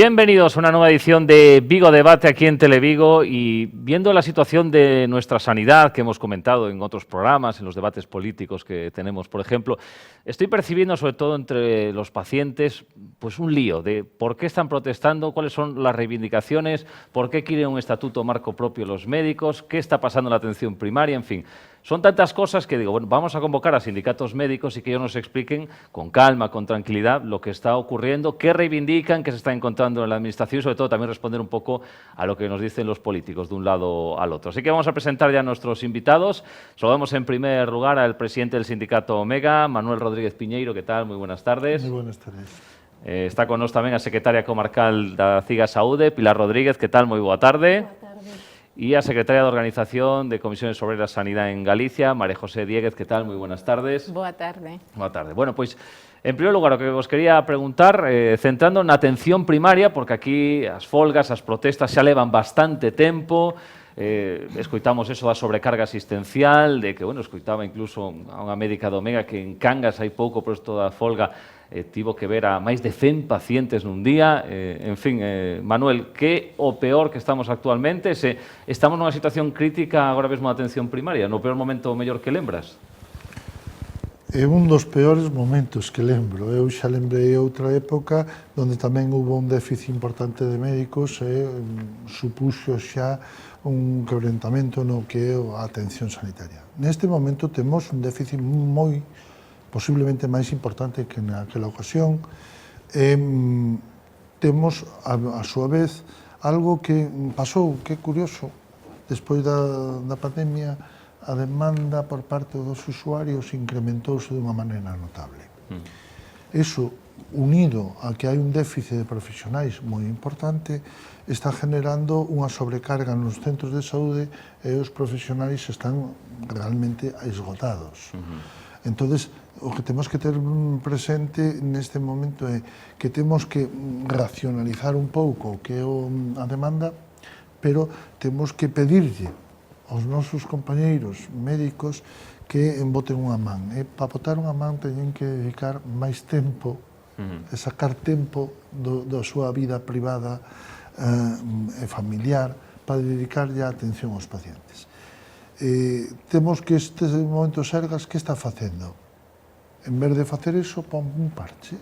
Bienvenidos a una nueva edición de Vigo Debate aquí en Televigo y viendo la situación de nuestra sanidad que hemos comentado en otros programas, en los debates políticos que tenemos, por ejemplo, estoy percibiendo sobre todo entre los pacientes pues un lío de por qué están protestando, cuáles son las reivindicaciones, por qué quieren un estatuto marco propio los médicos, qué está pasando en la atención primaria, en fin. Son tantas cosas que digo, bueno, vamos a convocar a sindicatos médicos y que ellos nos expliquen con calma, con tranquilidad, lo que está ocurriendo, qué reivindican, qué se está encontrando en la administración y sobre todo también responder un poco a lo que nos dicen los políticos de un lado al otro. Así que vamos a presentar ya a nuestros invitados. Saludamos en primer lugar al presidente del sindicato Omega, Manuel Rodríguez Piñeiro. ¿Qué tal? Muy buenas tardes. Muy buenas tardes. Está con nos tamén a secretaria comarcal da CIGA Saúde, Pilar Rodríguez. ¿Qué tal? Moi boa tarde. Boa tarde. Y a secretaria de Organización de Comisiones Obreras Sanidad en Galicia, María José Dieguez. ¿Qué tal? Muy buenas tardes. Boa tarde. Boa tarde. Bueno, pois, en primeiro lugar, o que vos quería preguntar, centrando na atención primaria, porque aquí as folgas, as protestas xa levan bastante tempo, escoitamos eso da sobrecarga asistencial, de que, bueno, escoitaba incluso a unha médica do Omega que en Cangas hai pouco por isto da folga tivo que ver a máis de 100 pacientes nun día. En fin, Manuel, que o peor que estamos actualmente? Se estamos nunha situación crítica agora mesmo de atención primaria, no peor momento o mellor que lembras? É un dos peores momentos que lembro. Eu xa lembrei outra época onde tamén hubo un déficit importante de médicos e supuxo xa un quebrantamento no que é a atención sanitaria. Neste momento temos un déficit moi posiblemente máis importante que naquela ocasión. Temos, a súa vez, algo que pasou, que é curioso, despois da pandemia, a demanda por parte dos usuarios incrementouse de unha maneira notable. Iso, unido a que hai un déficit de profesionais moi importante, está generando unha sobrecarga nos centros de saúde e os profesionais están realmente esgotados. Entonces, o que temos que ter presente neste momento é que temos que racionalizar un pouco o que é a demanda, pero temos que pedirlle aos nosos compañeiros médicos que boten unha man. E para botar unha man teñen que dedicar máis tempo e sacar tempo da súa vida privada e familiar para dedicarlle a atención aos pacientes. Temos que este momento Sergas, que está facendo? En vez de facer iso, pon un parche.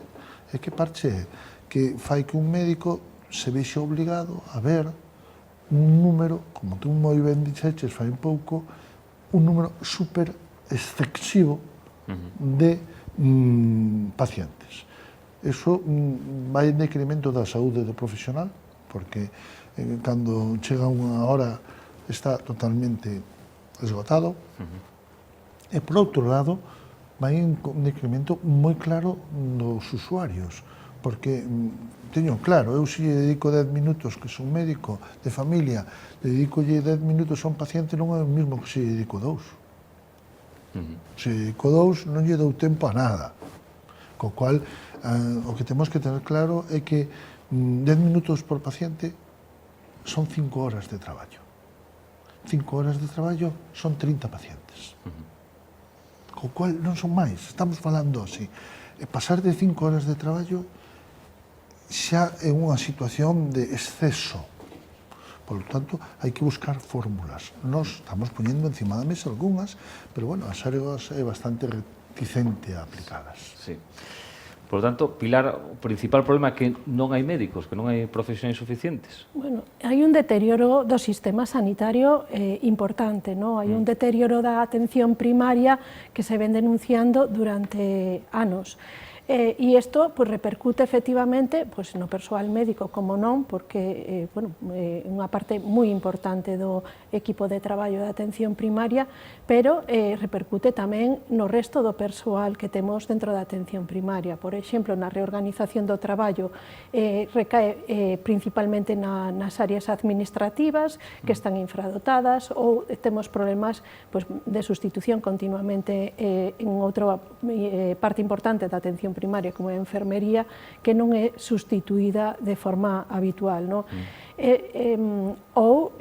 E que parche é? Que fai que un médico se vexe obligado a ver un número, como tú moi ben dixeches fai un pouco, un número super excesivo de pacientes. Iso vai en decremento da saúde do profesional, porque cando chega unha hora está totalmente esgotado, e por outro lado vai en decremento moi claro dos usuarios, porque teño claro, eu se lle dedico 10 minutos que son médico de familia, dedicolle 10 minutos a un paciente, non é o mesmo que se lle dedico 2. Se dedico 2 non lle dou tempo a nada, co cual o que temos que tener claro é que 10 minutos por paciente son 5 horas de traballo. 5 horas de traballo son 30 pacientes. Co cual non son máis, estamos falando así. E pasar de 5 horas de traballo xa é unha situación de exceso. Por lo tanto, hai que buscar fórmulas. Nos estamos poñendo encima da mesa algunhas, pero, bueno, as áreas é bastante reticente a aplicadas. Sí. Por lo tanto, Pilar, o principal problema é que non hai médicos, que non hai profesionais suficientes. Bueno, hai un deterioro do sistema sanitario importante, ¿no? Hai un deterioro da atención primaria que se ven denunciando durante anos. E isto pues, repercute efectivamente pues, no persoal médico, como non, porque bueno, unha parte moi importante do equipo de traballo de atención primaria, pero repercute tamén no resto do persoal que temos dentro da atención primaria. Por exemplo, na reorganización do traballo recae principalmente nas áreas administrativas que están infradotadas ou temos problemas pues, de sustitución continuamente en outra parte importante da atención primaria, como a enfermería, que non é sustituída de forma habitual, non? Ou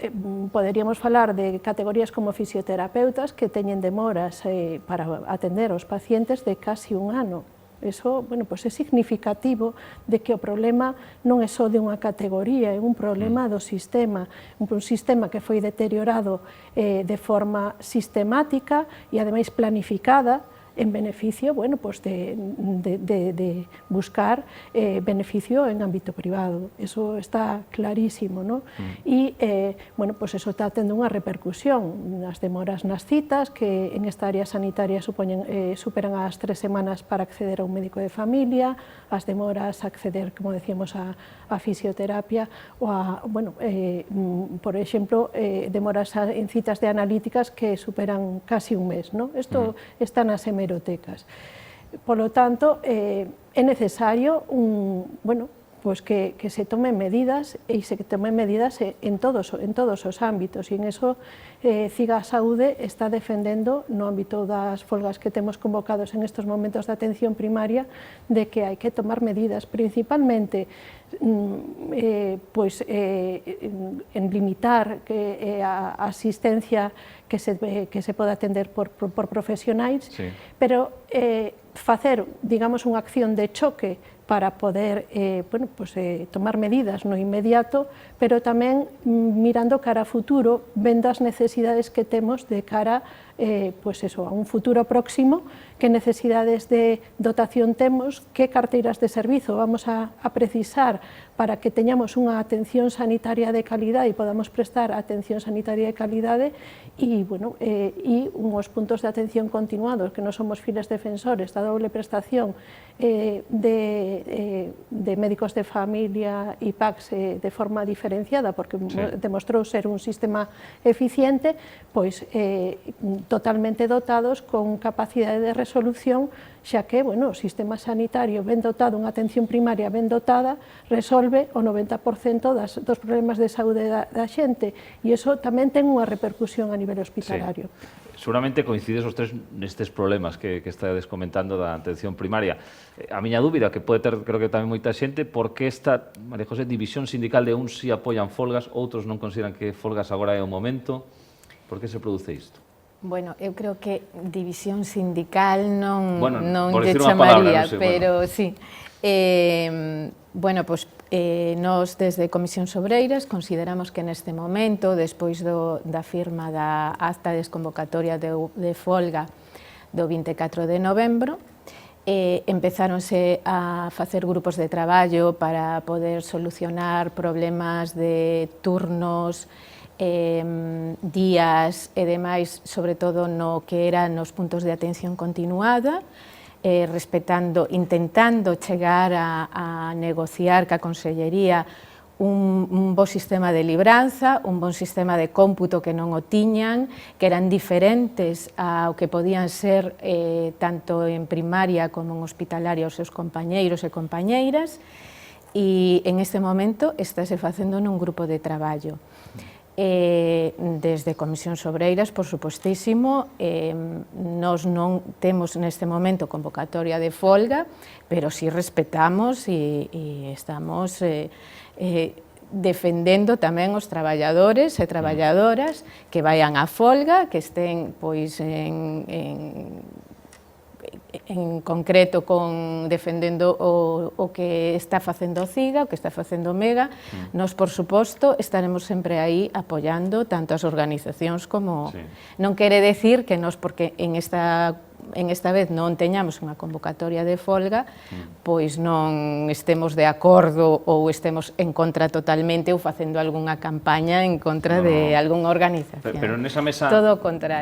poderíamos falar de categorías como fisioterapeutas que teñen demoras para atender os pacientes de casi un ano. Eso, bueno, pois é significativo de que o problema non é só de unha categoría, é un problema do sistema, un sistema que foi deteriorado de forma sistemática e ademais planificada en beneficio, bueno, pues de buscar beneficio en ámbito privado. Eso está clarísimo, ¿no? Y, bueno, pues eso está tendo unha repercusión. As demoras nas citas, que en esta área sanitaria superan as 3 semanas para acceder a un médico de familia, as demoras a acceder, como decíamos, a fisioterapia, ou a, bueno, por exemplo, demoras en citas de analíticas que superan casi un mes, ¿no? Esto está nas hemerotecas. Por lo tanto, é necesario bueno, pues que se tomen medidas e se tomen medidas en todos os ámbitos, e en eso CIGA Saúde está defendendo no ámbito das folgas que temos convocados en estos momentos de atención primaria de que hai que tomar medidas, principalmente pues, en limitar a asistencia que se pode atender por profesionais, sí, pero facer, digamos, unha acción de choque para poder bueno, pues, tomar medidas no inmediato, pero tamén mirando cara a futuro, vendo as necesidades que temos de cara pues eso, a un futuro próximo, que necesidades de dotación temos, que carteiras de servizo vamos a precisar para que teñamos unha atención sanitaria de calidade e podamos prestar atención sanitaria de calidade e, bueno, e unhos puntos de atención continuados, que non somos files defensores da doble prestación de médicos de familia e PACS de forma diferenciada, porque demostrou ser un sistema eficiente, pois totalmente dotados con capacidade de resolución, xa que, bueno, o sistema sanitario ben dotado, unha atención primaria ben dotada, resolve o 90% dos problemas de saúde da xente, e iso tamén ten unha repercusión a nivel hospitalario. Sí. Seguramente coincides os tres nestes problemas que estades comentando da atención primaria. A miña dúbida, que pode ter, creo que tamén moita xente, por que esta, María José, división sindical de uns si apoian folgas, outros non consideran que folgas agora é o momento? Por que se produce isto? Bueno, eu creo que división sindical non por lle chamaría, pero sí. Bueno, pois nós desde Comisións Obreiras consideramos que neste momento, despois da firma da acta de desconvocatoria de folga do 24 de novembro, empezáronse a facer grupos de traballo para poder solucionar problemas de turnos, días e demais, sobre todo no que eran os puntos de atención continuada, intentando chegar a negociar ca Consellería un bo sistema de libranza, un bon sistema de cómputo que non o tiñan, que eran diferentes ao que podían ser tanto en primaria como en hospitalaria os seus compañeiros e compañeiras, e en este momento estáse facendo nun grupo de traballo. Desde Comisións Obreiras, por supostísimo, nós non temos neste momento convocatoria de folga, pero si respetamos e estamos defendendo tamén os traballadores e traballadoras que vayan á folga, que estén pois en concreto defendendo o que está facendo o CIGA, o que está facendo o MEGA. Nós, por suposto, estaremos sempre aí apoiando tanto as organizacións como... Non quere decir que nós, porque en esta vez non teñamos unha convocatoria de folga, pois non estemos de acordo ou estemos en contra totalmente ou facendo algunha campaña en contra de algunha organización. Pero nesa mesa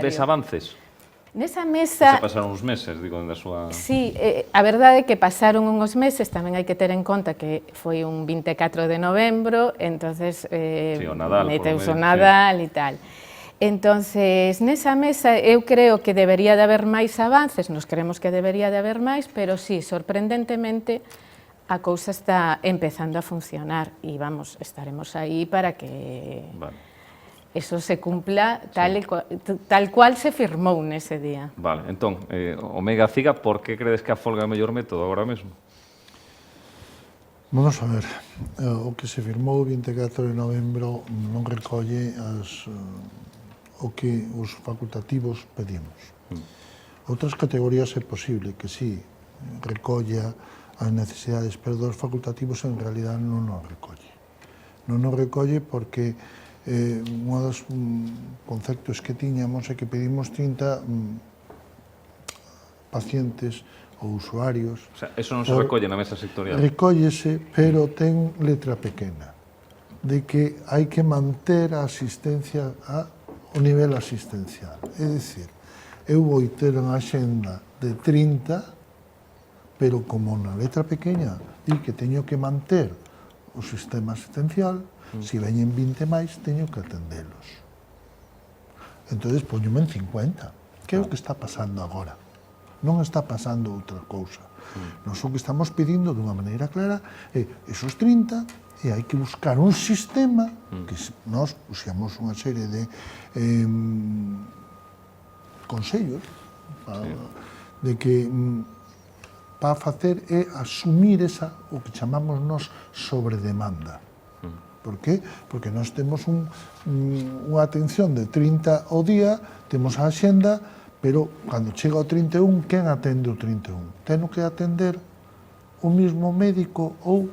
ves avances? Nesa mesa... Se pasaron uns meses, digo, da súa... Sí, a verdade é que pasaron uns meses, tamén hai que ter en conta que foi un 24 de novembro, entonces meteus o Nadal e tal. Entonces, nesa mesa eu creo que debería de haber máis avances, nos creemos que debería de haber máis, pero sí, sorprendentemente, a cousa está empezando a funcionar e, vamos, estaremos aí para que... eso se cumpla tal cual se firmou nese día. Vale, entón, Omega CIGA, por que credes que a folga é o mellor método agora mesmo? Vamos a ver, o que se firmou o 24 de novembro non recolle o que os facultativos pedimos. Outras categorías é posible que sí recolla as necesidades, pero dos facultativos en realidad non nos recolle. Non nos recolle porque un dos conceptos que tiñamos é que pedimos 30 pacientes ou usuarios. O sea, eso non se recolle na mesa sectorial. Recóllese, pero ten letra pequena, de que hai que manter a asistencia ao nivel asistencial. É dicir, eu vou ter unha axenda de 30, pero como na letra pequena di que teño que manter o sistema asistencial, se veñen 20 máis, teño que atendelos. Entón, poñome en 50, que é o que está pasando agora. Non está pasando outra cousa. Nós o que estamos pedindo dunha maneira clara é esos 30 e hai que buscar un sistema que nós puxamos unha serie de consellos de que para facer é asumir o que chamamos nós sobredemanda. Por qué? Porque nós temos unha atención de 30 ao día, temos a axenda, pero cando chega ao 31, quen atende o 31? Teno que atender o mismo médico ou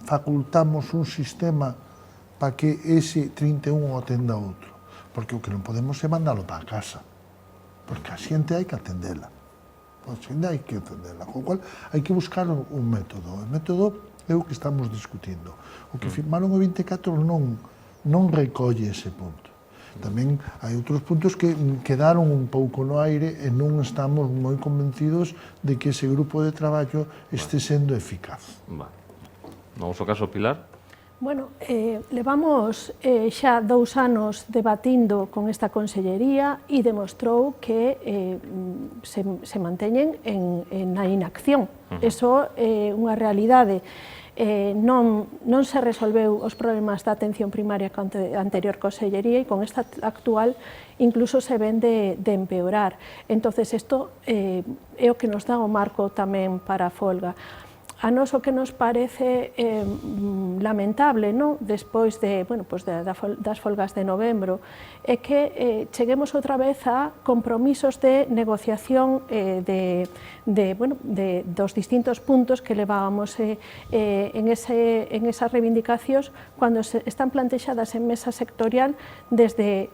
facultamos un sistema para que ese 31 o atenda outro? Porque o que non podemos é mandalo para casa, porque a xente hai que atendela. A xente hai que atendela, con o cual hai que buscar un método. O método é o que estamos discutindo. O que firmaron o 24 non recolle ese punto. Tamén hai outros puntos que quedaron un pouco no aire e non estamos moi convencidos de que ese grupo de traballo este sendo eficaz. Vamos ao caso, Pilar. Bueno, levamos xa 2 anos debatindo con esta consellería e demostrou que se manteñen na inacción. Eso é unha realidade. Non se resolveu os problemas da atención primaria con a anterior consellería e con esta actual incluso se ven de empeorar. Entonces, isto é o que nos dá o marco tamén para a folga. A nos o que nos parece lamentable, non? Despois das folgas de novembro, é que cheguemos outra vez a compromisos de negociación dos distintos puntos que levábamos en esas reivindicacións cando están plantexadas en mesa sectorial desde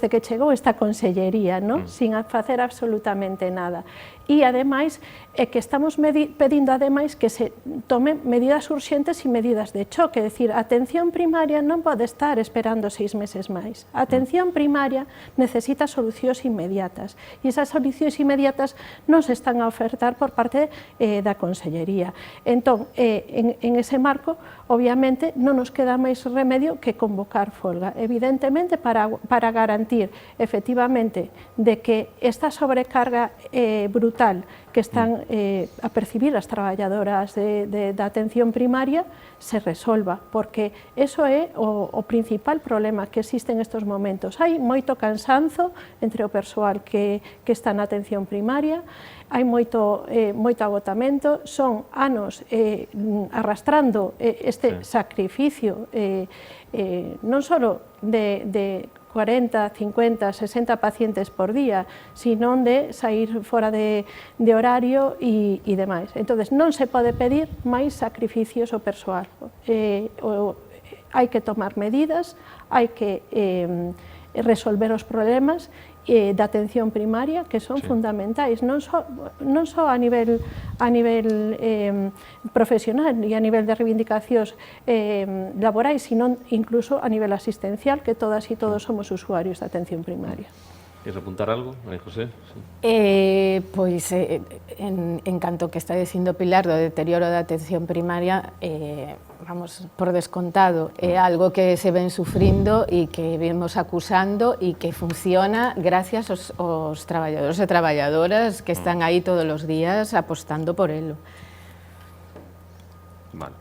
que chegou esta consellería, non? Sin facer absolutamente nada. E, ademais, é que estamos pedindo, ademais, que se tomen medidas urxentes e medidas de choque. É dicir, a atención primaria non pode estar esperando 6 meses máis. A atención primaria necesita solucións inmediatas. E esas solucións inmediatas non se están a ofertar por parte da Consellería. Entón, en ese marco, obviamente, non nos queda máis remedio que convocar folga. Evidentemente, para garantir, efectivamente, de que esta sobrecarga brutal que están a percibir as traballadoras da atención primaria se resolva, porque eso é o principal problema que existe en estes momentos. Hai moito cansanzo entre o persoal que está na atención primaria, hai moito agotamento, son anos arrastrando este sacrificio non só de 40, 50, 60 pacientes por día, sino de sair fora de horario e demais. Entón, non se pode pedir máis sacrificios ao persoal. Hai que tomar medidas, hai que resolver os problemas da atención primaria, que son fundamentais, non só a nivel profesional e a nivel de reivindicacións laborais, sino incluso a nivel asistencial, que todas e todos somos usuarios da atención primaria. Queres apuntar algo, María José? Pois, en canto que está dicindo Pilar do deterioro da atención primaria, vamos, por descontado, é algo que se ven sufrindo e que vemos acusando e que funciona gracias aos traballadores e traballadoras que están aí todos os días apostando por elo. Vale.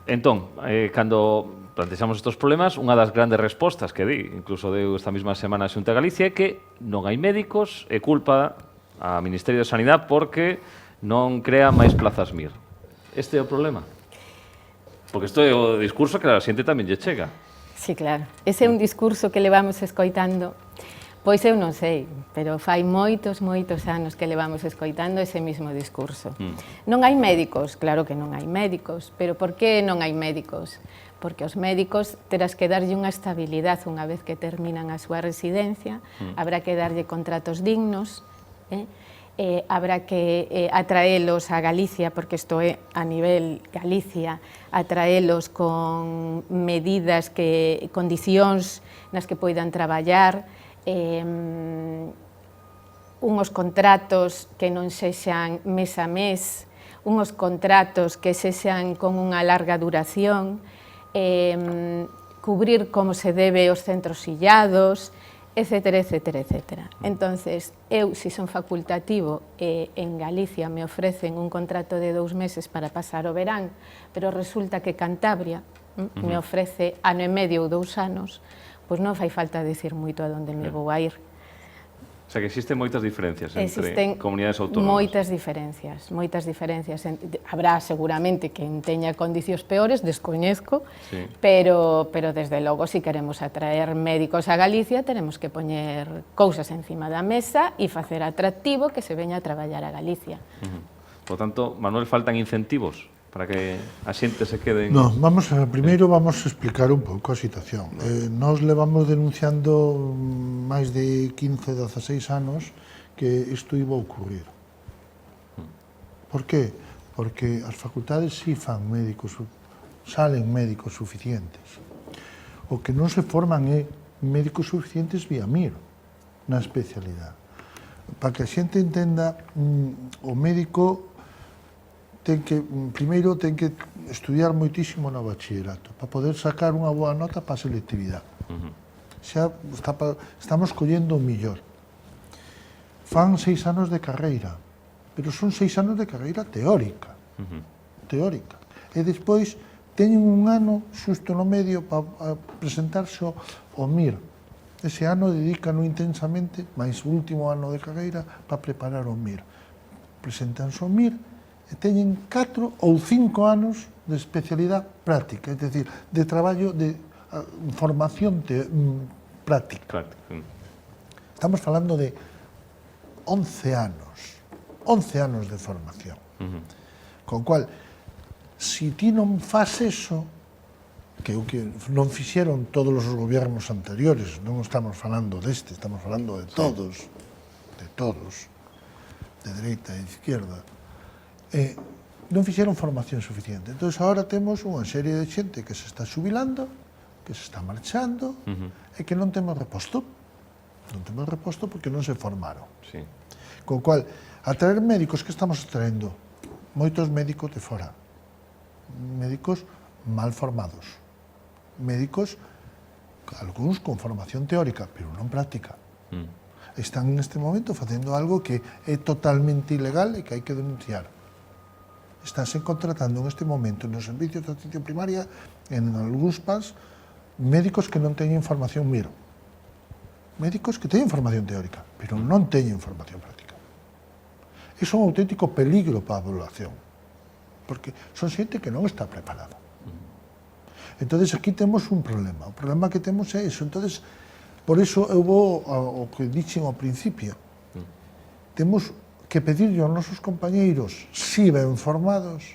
Entón, cando plantexamos estes problemas, unha das grandes respostas que di, incluso deu esta mesma semana a Xunta de Galicia, é que non hai médicos e culpa a Ministerio de Sanidade porque non crea máis plazas MIR. Este é o problema? Porque isto é o discurso que a xente tamén lle chega. Sí, claro. Ese é un discurso que levamos escoitando, Pois eu non sei, pero fai moitos anos que levamos escoitando ese mismo discurso. Non hai médicos, claro que non hai médicos, pero por que non hai médicos? Porque os médicos terás que darlle unha estabilidade unha vez que terminan a súa residencia, habrá que darlle contratos dignos, habrá que atraelos a Galicia, porque isto é a nivel Galicia, atraelos con medidas, condicións nas que poidan traballar, unhos contratos que non sexan mes a mes, unhos contratos que sexan con unha larga duración, cubrir como se debe os centros illados, etcétera, etcétera, etcétera. Entonces, eu, se son facultativo, en Galicia me ofrecen un contrato de 2 meses para pasar o verán, pero resulta que Cantabria me ofrece ano e medio ou 2 anos, pois non fai falta decir moito a onde me vou a ir. O sea, que existen moitas diferencias entre comunidades autónomas. Moitas diferencias. Habrá seguramente quen teña condicións peores, descoñezco, pero desde logo, se queremos atraer médicos a Galicia, tenemos que poñer cousas encima da mesa e facer atractivo que se veña a traballar a Galicia. Por tanto, Manuel, faltan incentivos para que a xente se quede... No, primeiro vamos a explicar un pouco a situación. Nós levamos denunciando máis de 15, 16 anos que isto iba a ocurrir. Por qué? Porque as facultades si fan médicos, salen médicos suficientes. O que non se forman é médicos suficientes vía MIR, na especialidade. Para que a xente entenda, o médico primeiro ten que estudiar moitísimo no bachillerato para poder sacar unha boa nota para a selectividade. Xa estamos collendo o millor. Fan 6 anos de carreira, pero son 6 anos de carreira teórica. Teórica. E despois teñen un ano xusto no medio para presentarse ao MIR. Ese ano dedícano intensamente, máis o último ano de carreira, para preparar o MIR. Presentanse ao MIR e teñen 4 ou 5 anos de especialidade práctica, é dicir, de traballo de formación práctica. Estamos falando de 11 anos de formación. Con cual, se ti non faz eso, que o que non fixeron todos os gobernos anteriores, non estamos falando deste, estamos falando de todos, de dereita e de izquierda, non fixeron formación suficiente. Entón, agora temos unha serie de xente que se está xubilando, que se está marchando, e que non temos reposto. Non temos reposto porque non se formaron. Con cual, atraer médicos, que estamos atraendo? Moitos médicos de fora. Médicos mal formados. Médicos, algúns con formación teórica, pero non práctica. Están neste momento facendo algo que é totalmente ilegal e que hai que denunciar. Estánse contratando neste momento nos servicios de atención primaria, en algúns PAS, médicos que non teñen formación MIR. Médicos que teñen formación teórica, pero non teñen formación práctica. Iso é un auténtico peligro para a población, porque son xente que non está preparada. Entón, aquí temos un problema. O problema que temos é iso. Entón, por iso eu vou ao que dixen ao principio. Temos que pedirle aos nosos compañeiros, si ben formados,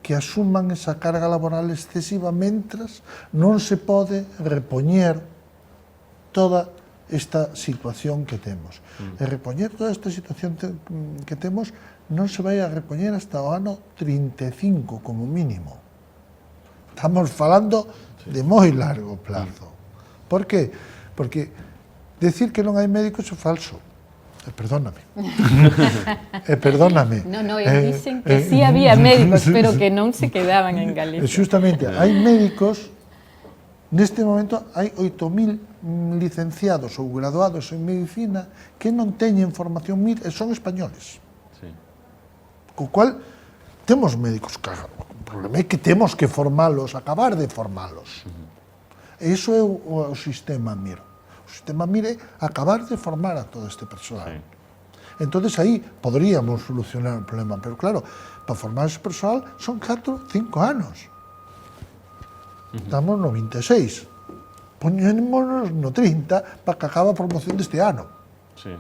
que asuman esa carga laboral excesiva mentras non se pode repoñer toda esta situación que temos. E repoñer toda esta situación que temos non se vai a repoñer hasta o ano 35 como mínimo. Estamos falando de moi largo plazo. Por que? Porque decir que non hai médicos é falso. Perdóname. Perdóname. Non, dicen que sí había médicos, pero que non se quedaban en Galicia. Justamente, hai médicos, neste momento hai 8.000 licenciados ou graduados en medicina que non teñen formación MIR e son españoles. Co cual, temos médicos, o problema é que temos que formalos, acabar de formalos. E iso é o sistema MIR. O sistema MIR é acabar de formar a todo este persoal. Entón, aí poderíamos solucionar o problema, pero claro, para formar ese persoal son 4, 5 anos. Estamos no 26. poñémonos no 30 para que acabe a promoción deste ano. Sí.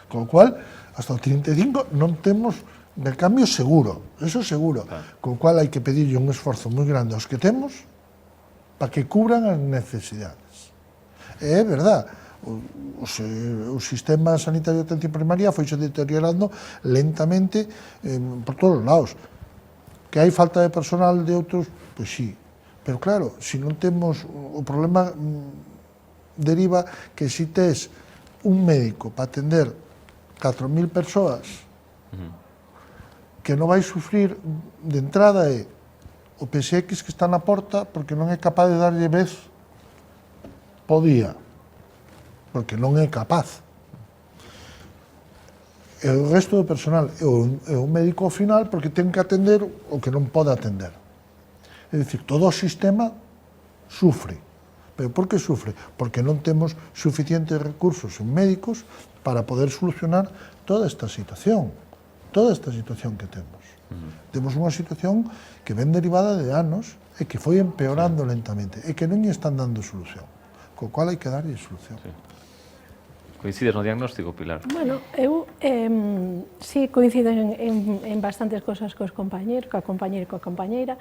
Con o cual, hasta o 35 non temos de cambio seguro, eso seguro. Claro. Con o cual hai que pedirlle un esforzo moi grande aos que temos para que cubran as necesidades. É verdad, o sistema sanitario de atención primaria foise deteriorando lentamente por todos os lados. Que hai falta de personal de outros, pois sí. Pero claro, se non temos, o problema deriva que se tes un médico para atender 4.000 persoas que non vai sufrir de entrada é o PSX que está na porta porque non é capaz de darlle vez po día, porque non é capaz. E o resto do personal é o médico ao final porque ten que atender o que non pode atender. É dicir, todo o sistema sufre. Pero por que sufre? Porque non temos suficientes recursos en médicos para poder solucionar toda esta situación que temos. Temos unha situación que ven derivada de anos e que foi empeorando lentamente e que non lle están dando solución, co cual hai que darlle solución. Sí. Coincides no diagnóstico, Pilar? Bueno, eu sí coincido en bastantes cosas cos compañeros, coa compañera e coa compañeira,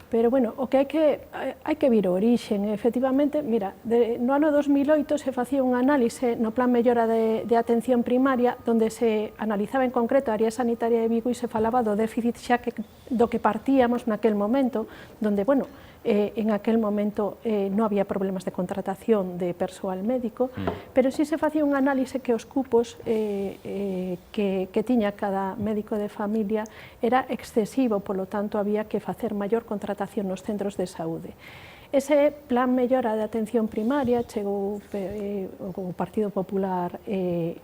pero bueno, o que hai que vir ao orixen, efectivamente, mira, no ano 2008 se facía un análise no Plan Mellora de Atención Primaria, donde se analizaba en concreto a área sanitaria de Vigo e se falaba do déficit xa do que partíamos naquel momento, donde, bueno, en aquel momento non había problemas de contratación de persoal médico, pero sí se facía un análise que os cupos que tiña cada médico de familia era excesivo, polo tanto había que facer maior contratación nos centros de saúde. Ese Plan Mellora de Atención Primaria chegou o Partido Popular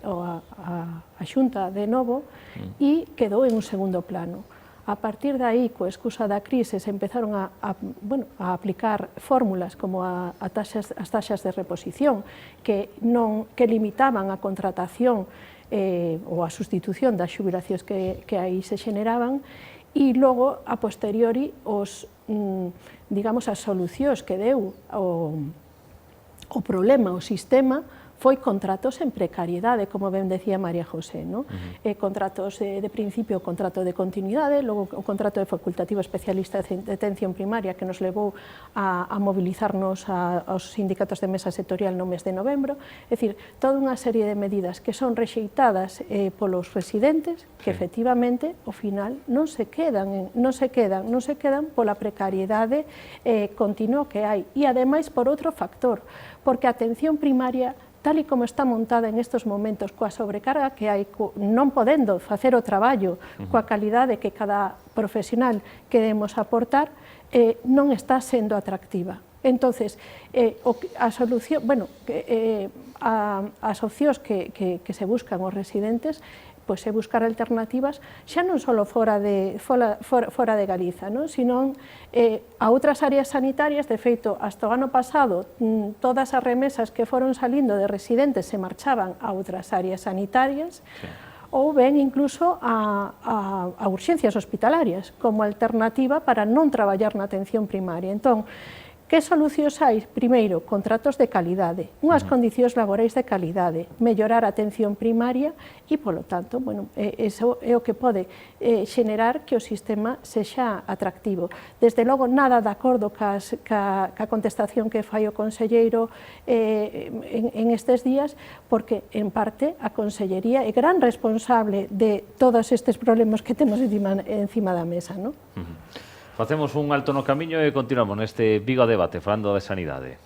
a Xunta de novo e quedou en un segundo plano. A partir de aí, coa excusa da crise, se empezaron a aplicar fórmulas como as taxas de reposición que limitaban a contratación ou a sustitución das xubilacións que aí se xeneraban e logo, a posteriori, digamos, as solucións que deu o problema, o sistema, foi contratos en precariedade, como ben decía María José, non? Contratos de principio, contrato de continuidade, logo o contrato de facultativo especialista de atención primaria que nos levou a mobilizarnos aos sindicatos de mesa sectorial no mes de novembro, é dicir, toda unha serie de medidas que son rexeitadas polos residentes que efectivamente, ao final, non se quedan pola precariedade continua que hai e, ademais, por outro factor, porque a atención primaria tal e como está montada en estes momentos, coa sobrecarga que hai, non podendo facer o traballo coa calidade que cada profesional queremos aportar, non está sendo atractiva. Entonces, as opcións que se buscan os residentes pois é buscar alternativas xa non só fora de Galiza, sino a outras áreas sanitarias. De feito, hasta o ano pasado, todas as remesas que foron salindo de residentes se marchaban a outras áreas sanitarias, ou ben incluso a urxencias hospitalarias, como alternativa para non traballar na atención primaria. Entón, que solucións hai? Primeiro, contratos de calidade, unhas condicións laborais de calidade, mellorar a atención primaria e, polo tanto, bueno, eso é o que pode xenerar que o sistema sexa atractivo. Desde logo, nada de acordo ca contestación que fai o conselleiro en estes días, porque, en parte, a Consellería é gran responsable de todos estes problemas que temos encima da mesa, non? Facemos un alto no camiño e continuamos neste Vigo a Debate, falando de sanidade.